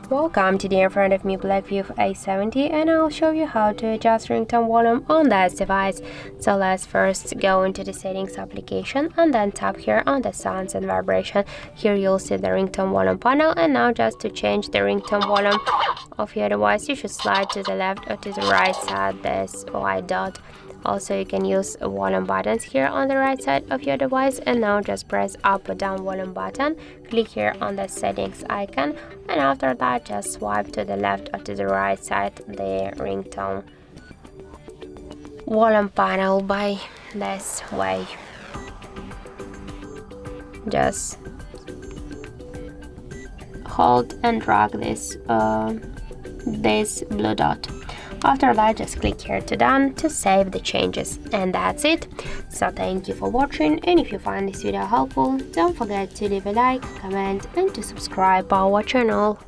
Welcome, today in front of me BLACKVIEW A70, and I'll show you how to adjust ringtone volume on this device. So let's first go into the settings application and then tap here on the sounds and vibration. Here you'll see the ringtone volume panel, and now just to change the ringtone volume of your device, you should slide to the left or to the right side this white dot. Also, you can use volume buttons here on the right side of your device, and now just press up or down volume button, click here on the settings icon, and after that just swipe to the left or to the right side the ringtone volume panel by this way. Just hold and drag this blue dot. After that, just click here to done to save the changes, and that's it. So thank you for watching, and if you find this video helpful, don't forget to leave a like, comment and to subscribe our channel.